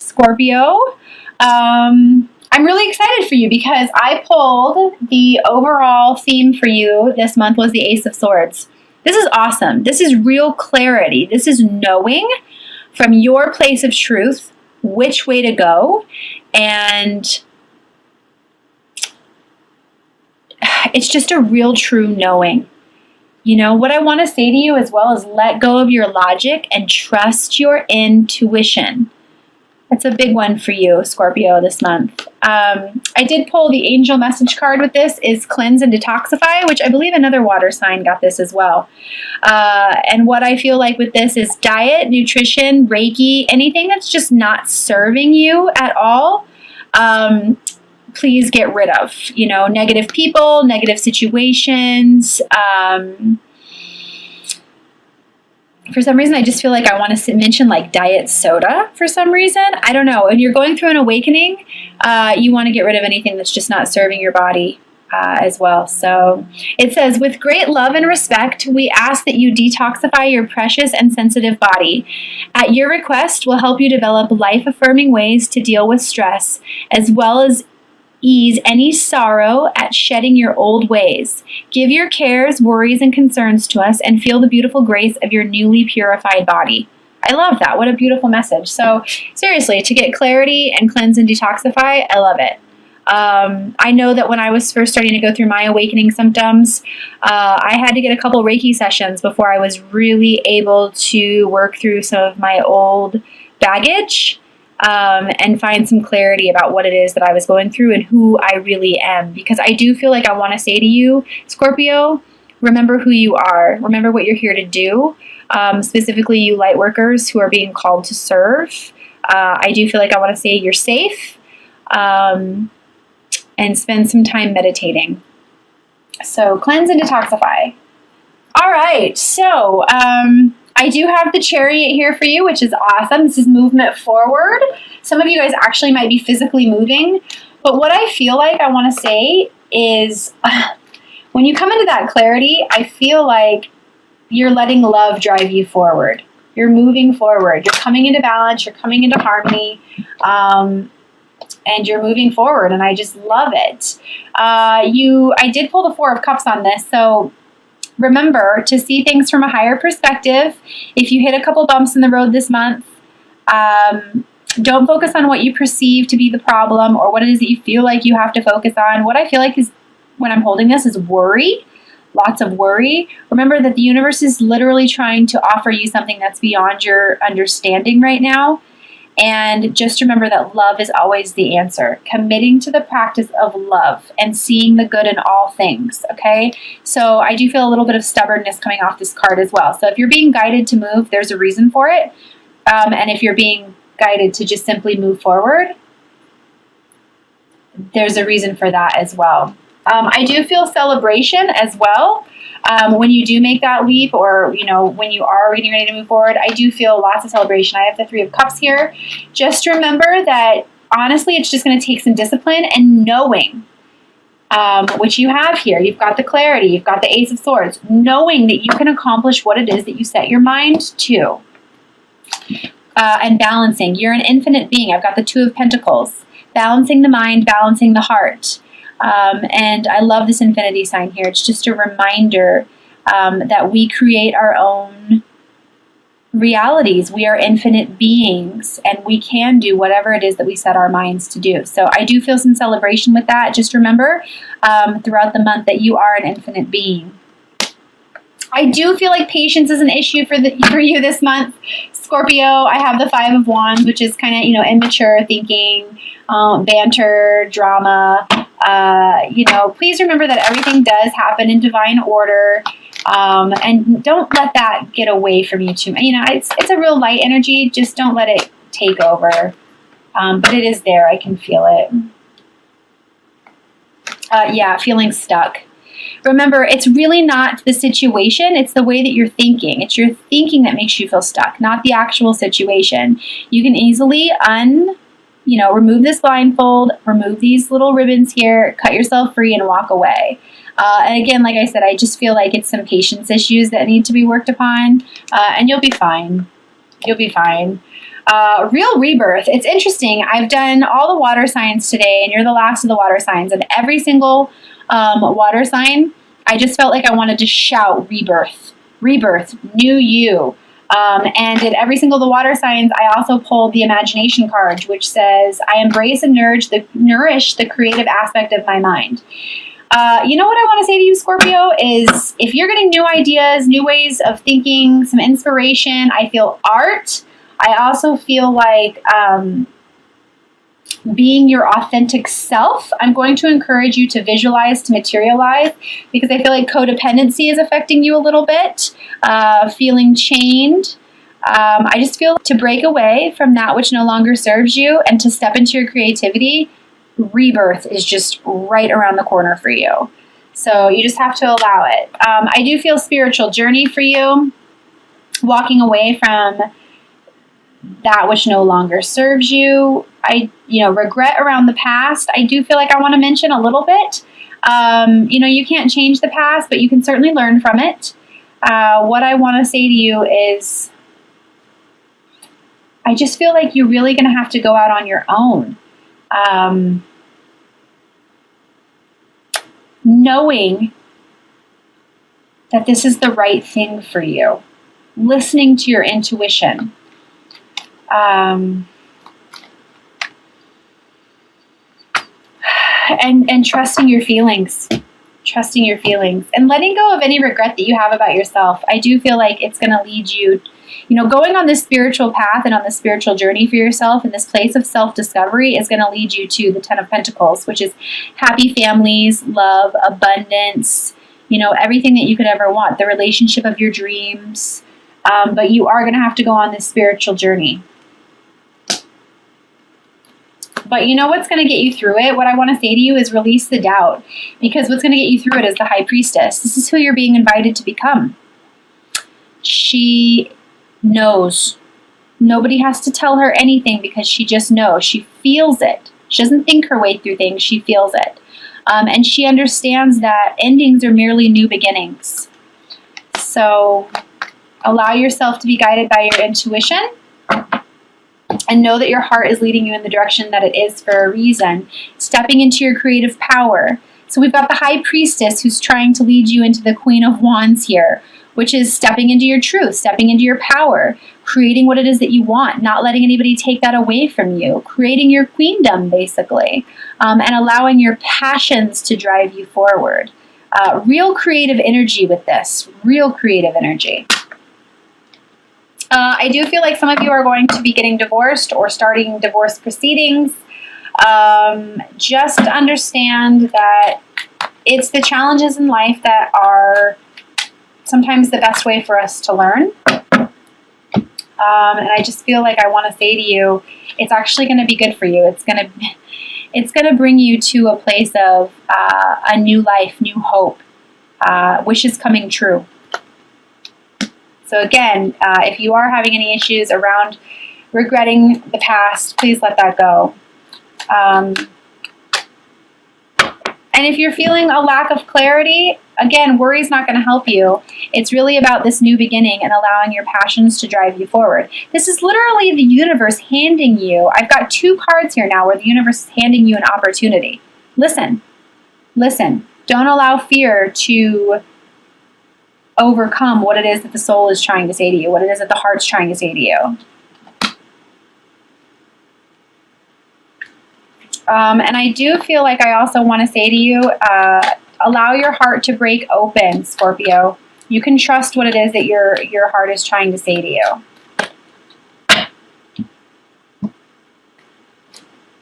Scorpio. I'm really excited for you because I pulled the overall theme for you this month was the Ace of Swords. This is awesome. This is real clarity. This is knowing from your place of truth which way to go. And it's just a real true knowing. You know, what I want to say to you as well is let go of your logic and trust your intuition. That's a big one for you, Scorpio, this month. I did pull the angel message card with this is cleanse and detoxify, which I believe another water sign got this as well. And what I feel like with this is diet, nutrition, Reiki, anything that's just not serving you at all. Please get rid of, you know, negative people, negative situations. For some reason, I just feel like I want to mention like diet soda for some reason. I don't know. When you're going through an awakening, you want to get rid of anything that's just not serving your body as well. So it says, with great love and respect, we ask that you detoxify your precious and sensitive body. At your request, we'll help you develop life-affirming ways to deal with stress, as well as ease any sorrow at shedding your old ways. Give your cares, worries, and concerns to us and feel the beautiful grace of your newly purified body. I love that. What a beautiful message. So seriously, to get clarity and cleanse and detoxify, I love it. I know that when I was first starting to go through my awakening symptoms, I had to get a couple Reiki sessions before I was really able to work through some of my old baggage. And find some clarity about what it is that I was going through and who I really am. Because I do feel like I want to say to you, Scorpio, remember who you are. Remember what you're here to do. Specifically, you light workers who are being called to serve. I do feel like I want to say you're safe. And spend some time meditating. So cleanse and detoxify. All right. So, I do have the Chariot here for you, which is awesome. This is movement forward. Some of you guys actually might be physically moving. But what I feel like I want to say is when you come into that clarity, I feel like you're letting love drive you forward. You're moving forward. You're coming into balance. You're coming into harmony. And you're moving forward. And I just love it. I did pull the Four of Cups on this. So remember to see things from a higher perspective. If you hit a couple bumps in the road this month, don't focus on what you perceive to be the problem or what it is that you feel like you have to focus on. What I feel like is, when I'm holding this, is worry. Lots of worry. Remember that the universe is literally trying to offer you something that's beyond your understanding right now. And just remember that love is always the answer. Committing to the practice of love and seeing the good in all things, okay? So I do feel a little bit of stubbornness coming off this card as well. So if you're being guided to move, there's a reason for it. And if you're being guided to just simply move forward, there's a reason for that as well. I do feel celebration as well. When you do make that leap, or, you know, when you are getting ready to move forward, I do feel lots of celebration. I have the Three of Cups here. Just remember that, honestly, it's just going to take some discipline and knowing, which you have here. You've got the clarity. You've got the Ace of Swords. Knowing that you can accomplish what it is that you set your mind to. And balancing. You're an infinite being. I've got the Two of Pentacles. Balancing the mind, balancing the heart. And I love this infinity sign here. It's just a reminder that we create our own realities. We are infinite beings, and we can do whatever it is that we set our minds to do. So I do feel some celebration with that. Just remember throughout the month that you are an infinite being. I do feel like patience is an issue for you this month, Scorpio. I have the Five of Wands, which is kind of, immature thinking, banter, drama. Please remember that everything does happen in divine order. And don't let that get away from you too much. It's a real light energy. Just don't let it take over. But it is there. I can feel it. Feeling stuck. Remember, it's really not the situation. It's the way that you're thinking. It's your thinking that makes you feel stuck, not the actual situation. You can easily remove this blindfold, remove these little ribbons here, cut yourself free and walk away. And again, like I said, I just feel like it's some patience issues that need to be worked upon, and you'll be fine. You'll be fine. Real rebirth. It's interesting. I've done all the water signs today, and you're the last of the water signs. And every single water sign, I just felt like I wanted to shout rebirth, rebirth, new you. And in every single of the water signs, I also pulled the imagination card, which says, I embrace and nourish the creative aspect of my mind. You know what I want to say to you, Scorpio, is if you're getting new ideas, new ways of thinking, some inspiration, I feel art. I also feel like being your authentic self. I'm going to encourage you to visualize, to materialize, because I feel like codependency is affecting you a little bit, feeling chained. I just feel to break away from that which no longer serves you and to step into your creativity. Rebirth is just right around the corner for you. So you just have to allow it. I do feel spiritual journey for you, walking away from that which no longer serves you. Regret around the past. I do feel like I want to mention a little bit. You can't change the past, but you can certainly learn from it. What I want to say to you is, I just feel like you're really going to have to go out on your own. Knowing that this is the right thing for you. Listening to your intuition. And trusting your feelings. Trusting your feelings. And letting go of any regret that you have about yourself. I do feel like it's going to lead you, going on this spiritual path and on this spiritual journey for yourself in this place of self-discovery is going to lead you to the Ten of Pentacles, which is happy families, love, abundance, everything that you could ever want, the relationship of your dreams. But you are going to have to go on this spiritual journey. But you know what's going to get you through it? What I want to say to you is release the doubt. Because what's going to get you through it is the High Priestess. This is who you're being invited to become. She knows. Nobody has to tell her anything because she just knows. She feels it. She doesn't think her way through things. She feels it. And she understands that endings are merely new beginnings. So allow yourself to be guided by your intuition. And know that your heart is leading you in the direction that it is for a reason. Stepping into your creative power. So we've got the High Priestess who's trying to lead you into the Queen of Wands here, which is stepping into your truth, stepping into your power, creating what it is that you want, not letting anybody take that away from you, creating your queendom, basically, and allowing your passions to drive you forward. Real creative energy with this, real creative energy. I do feel like some of you are going to be getting divorced or starting divorce proceedings. Just understand that it's the challenges in life that are sometimes the best way for us to learn. And I just feel like I want to say to you, it's actually going to be good for you. It's going to bring you to a place of a new life, new hope, wishes coming true. So again, if you are having any issues around regretting the past, please let that go. And if you're feeling a lack of clarity, again, worry is not going to help you. It's really about this new beginning and allowing your passions to drive you forward. This is literally the universe handing you. I've got two cards here now where the universe is handing you an opportunity. Listen. Listen. Don't allow fear to overcome what it is that the soul is trying to say to you, what it is that the heart's trying to say to you. And I do feel like I also want to say to you, allow your heart to break open, Scorpio. You can trust what it is that your heart is trying to say to you.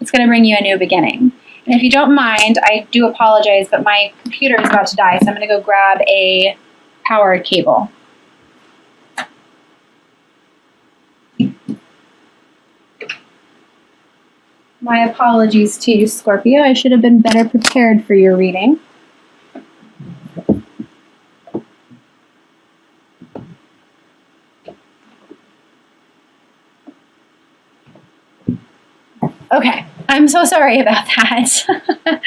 It's going to bring you a new beginning. And if you don't mind, I do apologize, but my computer is about to die, so I'm going to go grab a power cable. My apologies to you, Scorpio. I should have been better prepared for your reading. Okay, I'm so sorry about that.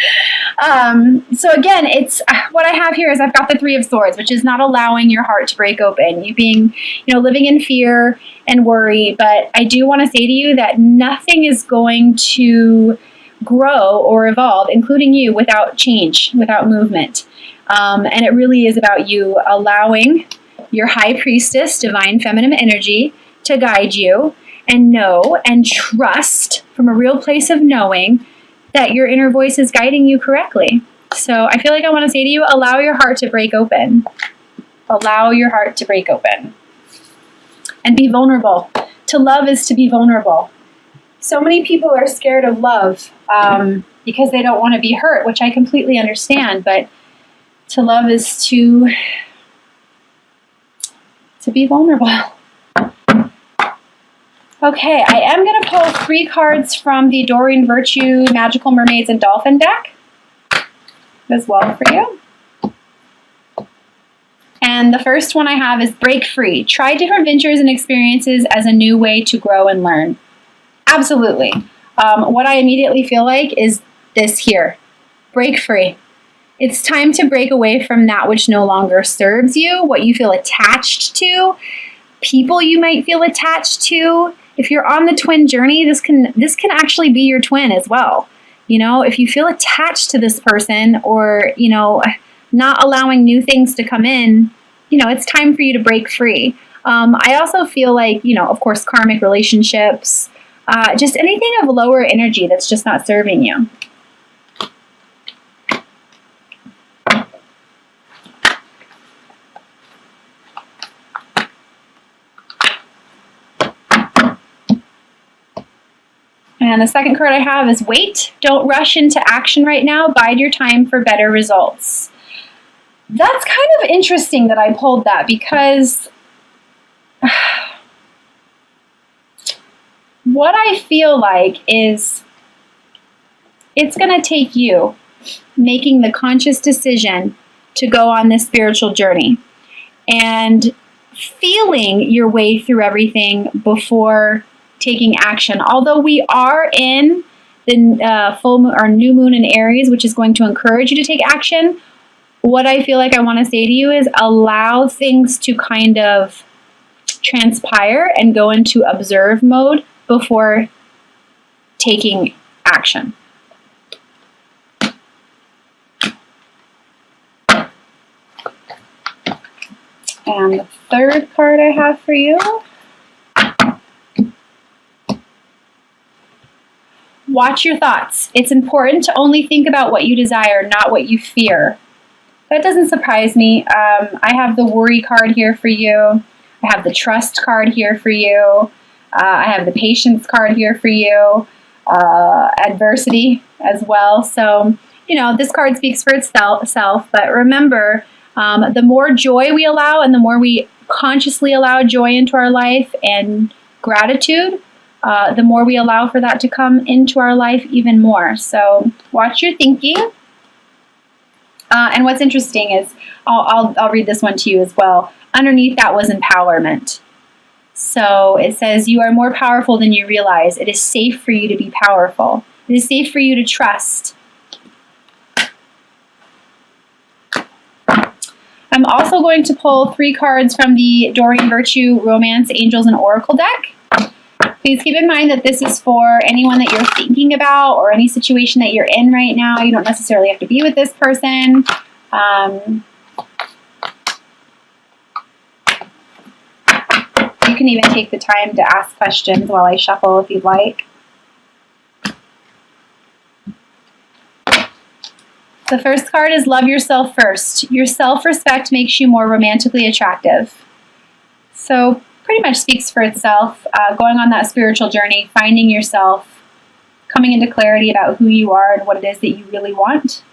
So again, it's what I have here is I've got the Three of Swords, which is not allowing your heart to break open. You being, living in fear and worry. But I do want to say to you that nothing is going to grow or evolve, including you, without change, without movement. And it really is about you allowing your high priestess, divine feminine energy, to guide you and know and trust from a real place of knowing that your inner voice is guiding you correctly. So I feel like I want to say to you, allow your heart to break open. Allow your heart to break open. And be vulnerable. To love is to be vulnerable. So many people are scared of love because they don't want to be hurt, which I completely understand. But to love is to be vulnerable. Okay, I am going to pull 3 cards from the Doreen Virtue Magical Mermaids and Dolphin deck as well for you. And the first one I have is break free. Try different ventures and experiences as a new way to grow and learn. Absolutely. What I immediately feel like is this here. Break free. It's time to break away from that which no longer serves you, what you feel attached to, people you might feel attached to. If you're on the twin journey, this can actually be your twin as well. If you feel attached to this person or, not allowing new things to come in, it's time for you to break free. I also feel like, of course, karmic relationships, just anything of lower energy that's just not serving you. And the second card I have is wait. Don't rush into action right now. Bide your time for better results. That's kind of interesting that I pulled that because what I feel like is it's going to take you making the conscious decision to go on this spiritual journey and feeling your way through everything before taking action. Although we are in the full moon or new moon in Aries, which is going to encourage you to take action, what I feel like I want to say to you is allow things to kind of transpire and go into observe mode before taking action. And the third card I have for you, watch your thoughts. It's important to only think about what you desire, not what you fear. That doesn't surprise me. I have the worry card here for you. I have the trust card here for you. I have the patience card here for you. Adversity as well. So, this card speaks for itself. But remember, the more joy we allow and the more we consciously allow joy into our life and gratitude, the more we allow for that to come into our life even more. So watch your thinking. And what's interesting is, I'll read this one to you as well. Underneath that was empowerment. So it says, you are more powerful than you realize. It is safe for you to be powerful. It is safe for you to trust. I'm also going to pull 3 cards from the Doreen Virtue Romance, Angels, and Oracle deck. Please keep in mind that this is for anyone that you're thinking about or any situation that you're in right now. You don't necessarily have to be with this person. You can even take the time to ask questions while I shuffle if you'd like. The first card is love yourself first. Your self-respect makes you more romantically attractive. So pretty much speaks for itself. Going on that spiritual journey, finding yourself, coming into clarity about who you are and what it is that you really want.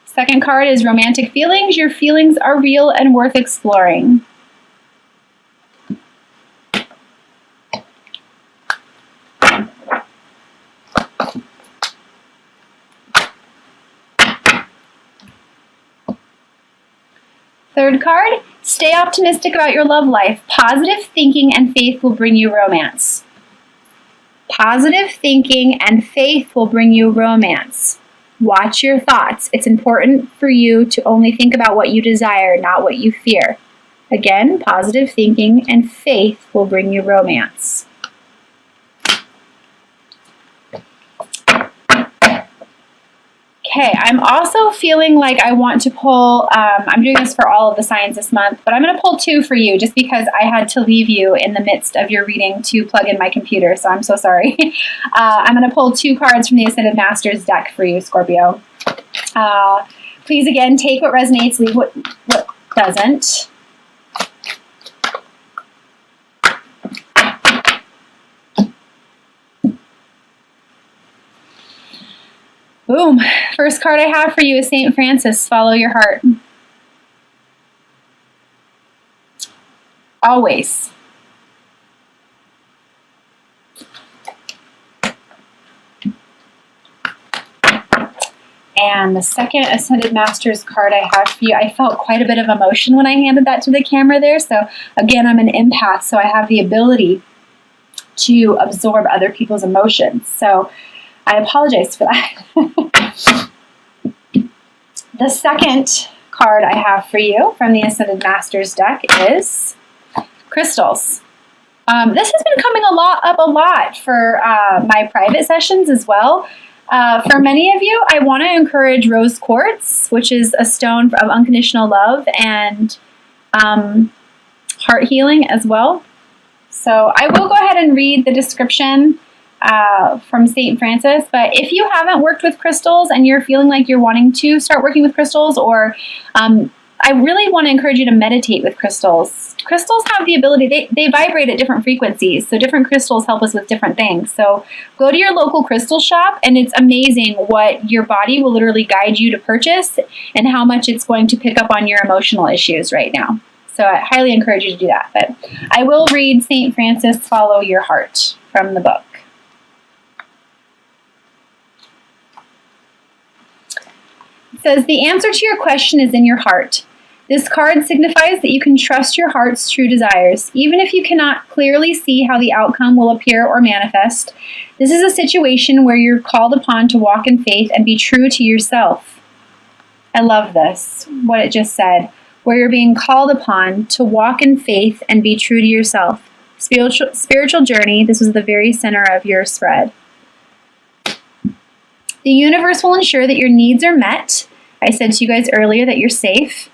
Second card is romantic feelings. Your feelings are real and worth exploring. Third card, Stay optimistic about your love life. Positive thinking and faith will bring you romance. Positive thinking and faith will bring you romance. Watch your thoughts. It's important for you to only think about what you desire, not what you fear. Again, positive thinking and faith will bring you romance. Okay, I'm also feeling like I want to pull, I'm doing this for all of the signs this month, but I'm going to pull 2 for you just because I had to leave you in the midst of your reading to plug in my computer, so I'm so sorry. I'm going to pull 2 cards from the Ascended Masters deck for you, Scorpio. Please, again, take what resonates, leave what doesn't. Boom. First card I have for you is St. Francis. Follow your heart. Always. And the second Ascended Masters card I have for you, I felt quite a bit of emotion when I handed that to the camera there. So again, I'm an empath, so I have the ability to absorb other people's emotions. So I apologize for that. The second card I have for you from the Ascended Masters deck is crystals. This has been coming up a lot for my private sessions as well. For many of you, I want to encourage rose quartz, which is a stone of unconditional love and heart healing as well. So I will go ahead and read the description from St. Francis, but if you haven't worked with crystals and you're feeling like you're wanting to start working with crystals, or I really want to encourage you to meditate with crystals. Crystals have the ability, they vibrate at different frequencies, so different crystals help us with different things. So go to your local crystal shop, and it's amazing what your body will literally guide you to purchase and how much it's going to pick up on your emotional issues right now. So I highly encourage you to do that. But I will read St. Francis, Follow Your Heart from the book. It says, the answer to your question is in your heart. This card signifies that you can trust your heart's true desires, even if you cannot clearly see how the outcome will appear or manifest. This is a situation where you're called upon to walk in faith and be true to yourself. I love this, what it just said. Where you're being called upon to walk in faith and be true to yourself. Spiritual journey, this was the very center of your spread. The universe will ensure that your needs are met. I said to you guys earlier that you're safe,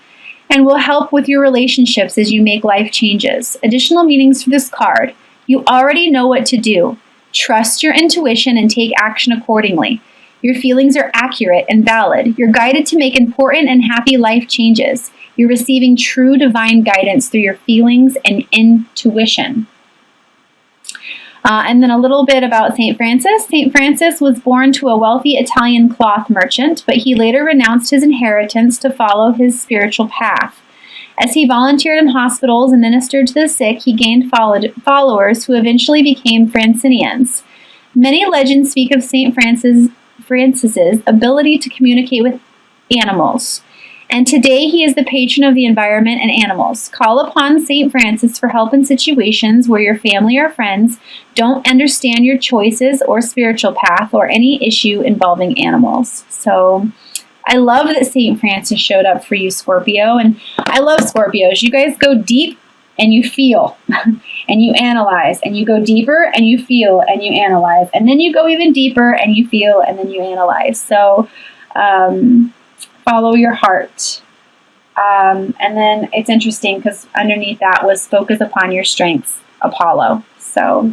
and will help with your relationships as you make life changes. Additional meanings for this card. You already know what to do. Trust your intuition and take action accordingly. Your feelings are accurate and valid. You're guided to make important and happy life changes. You're receiving true divine guidance through your feelings and intuition. And then a little bit about St. Francis. St. Francis was born to a wealthy Italian cloth merchant, but he later renounced his inheritance to follow his spiritual path. As he volunteered in hospitals and ministered to the sick, he gained followers who eventually became Francinians. Many legends speak of St. Francis's ability to communicate with animals. And today he is the patron of the environment and animals. Call upon St. Francis for help in situations where your family or friends don't understand your choices or spiritual path or any issue involving animals. So I love that St. Francis showed up for you, Scorpio. And I love Scorpios. You guys go deep and you feel and you analyze, and you go deeper and you feel and you analyze, and then you go even deeper and you feel and then you analyze. So follow your heart. And then it's interesting because underneath that was focus upon your strengths, Apollo. So